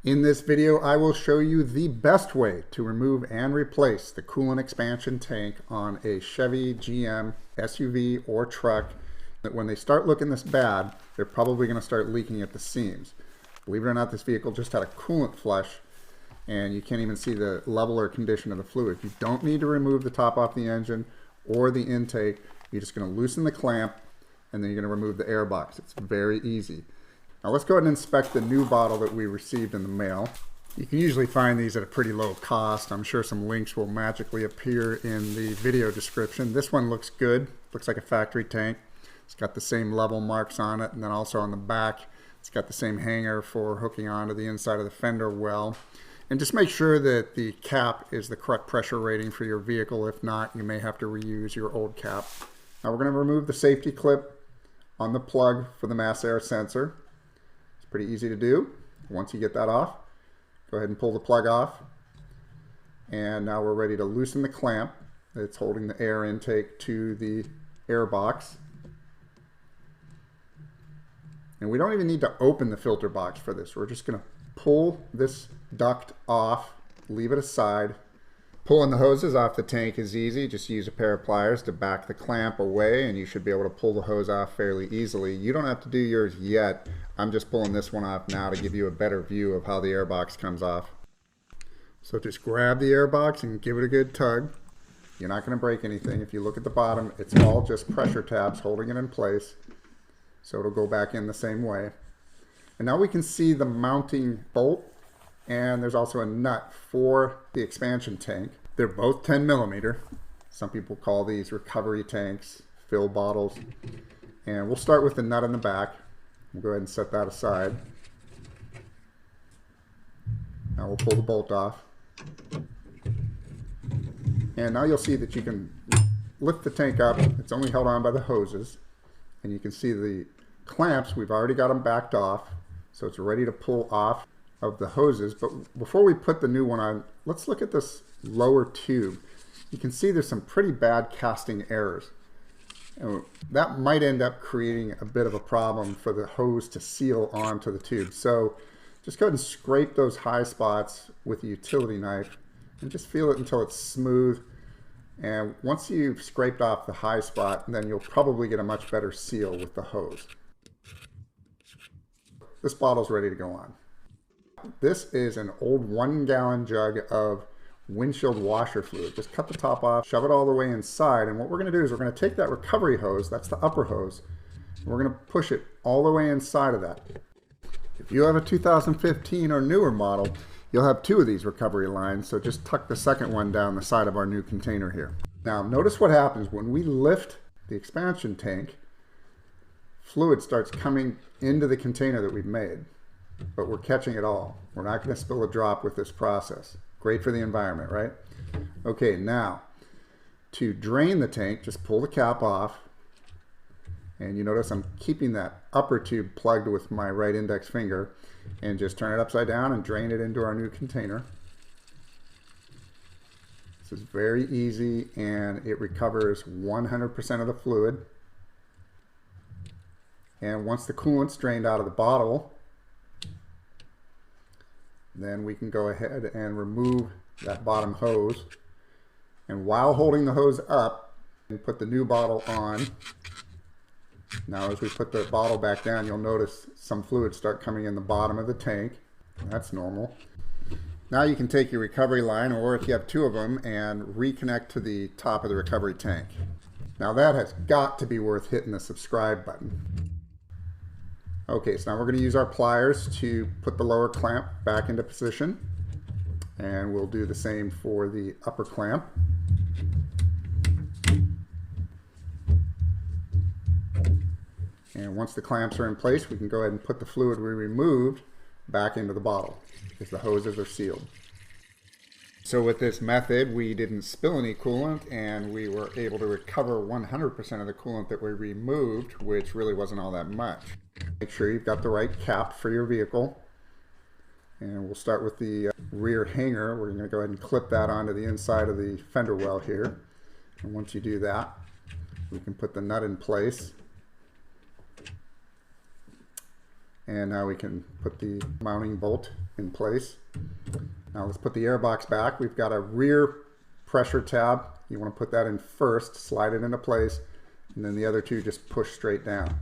In this video, I will show you the best way to remove and replace the coolant expansion tank on a Chevy GM SUV or truck. That when they start looking this bad, they're probably going to start leaking at the seams. Believe it or not, this vehicle just had a coolant flush and you can't even see the level or condition of the fluid. You don't need to remove the top off the engine or the intake. You're just going to loosen the clamp and then you're going to remove the air box. It's very easy. Now let's go ahead and inspect the new bottle that we received in the mail. You can usually find these at a pretty low cost. I'm sure some links will magically appear in the video description. This one looks good. Looks like a factory tank. It's got the same level marks on it, and then also on the back it's got the same hanger for hooking onto the inside of the fender well. And just make sure that the cap is the correct pressure rating for your vehicle. If not, you may have to reuse your old cap. Now we're going to remove the safety clip on the plug for the mass air sensor. Pretty easy to do. Once you get that off, go ahead and pull the plug off. And now we're ready to loosen the clamp that's holding the air intake to the air box. And we don't even need to open the filter box for this. We're just going to pull this duct off, leave it aside. Pulling the hoses off the tank is easy. Just use a pair of pliers to back the clamp away and you should be able to pull the hose off fairly easily. You don't have to do yours yet. I'm just pulling this one off now to give you a better view of how the air box comes off. So just grab the air box and give it a good tug. You're not going to break anything. If you look at the bottom, it's all just pressure tabs holding it in place. So it'll go back in the same way. And now we can see the mounting bolt, and there's also a nut for the expansion tank. They're both 10 millimeter. Some people call these recovery tanks, fill bottles. And we'll start with the nut in the back. We'll go ahead and set that aside. Now we'll pull the bolt off. And now you'll see that you can lift the tank up. It's only held on by the hoses. And you can see the clamps, we've already got them backed off. So it's ready to pull off of the hoses. But before we put the new one on, let's look at this lower tube. You can see there's some pretty bad casting errors. And that might end up creating a bit of a problem for the hose to seal onto the tube. So just go ahead and scrape those high spots with a utility knife and just feel it until it's smooth. And once you've scraped off the high spot, then you'll probably get a much better seal with the hose. This bottle's ready to go on. This is an old 1-gallon jug of windshield washer fluid. Just cut the top off, shove it all the way inside, and what we're going to do is we're going to take that recovery hose, that's the upper hose, and we're going to push it all the way inside of that. If you have a 2015 or newer model, you'll have 2 of these recovery lines, so just tuck the second one down the side of our new container here. Now notice what happens when we lift the expansion tank. Fluid starts coming into the container that we've made, but we're catching it all. We're not going to spill a drop with this process. Great for the environment, right? Okay, now to drain the tank, just pull the cap off. And you notice I'm keeping that upper tube plugged with my right index finger, and just turn it upside down and drain it into our new container. This is very easy and it recovers 100% of the fluid. And once the coolant's drained out of the bottle, then we can go ahead and remove that bottom hose. And while holding the hose up, and put the new bottle on. Now as we put the bottle back down, you'll notice some fluid start coming in the bottom of the tank. That's normal. Now you can take your recovery line, or if you have 2 of them, and reconnect to the top of the recovery tank. Now that has got to be worth hitting the subscribe button. Okay, so now we're going to use our pliers to put the lower clamp back into position. And we'll do the same for the upper clamp. And once the clamps are in place, we can go ahead and put the fluid we removed back into the bottle because the hoses are sealed. So with this method, we didn't spill any coolant and we were able to recover 100% of the coolant that we removed, which really wasn't all that much. Make sure you've got the right cap for your vehicle. And we'll start with the rear hanger. We're going to go ahead and clip that onto the inside of the fender well here. And once you do that, we can put the nut in place. And now we can put the mounting bolt in place. Now let's put the air box back. We've got a rear pressure tab. You want to put that in first, slide it into place, and then the other two just push straight down.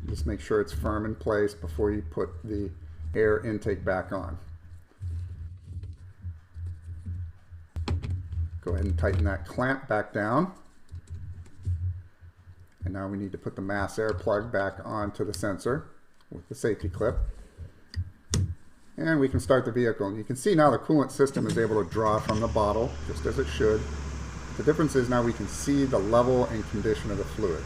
Just make sure it's firm in place before you put the air intake back on. Go ahead and tighten that clamp back down. And now we need to put the mass air plug back onto the sensor with the safety clip. And we can start the vehicle. And you can see now the coolant system is able to draw from the bottle, just as it should. The difference is now we can see the level and condition of the fluid.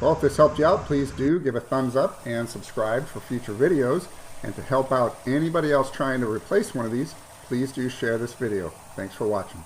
Well, if this helped you out, please do give a thumbs up and subscribe for future videos. And to help out anybody else trying to replace one of these, please do share this video. Thanks for watching.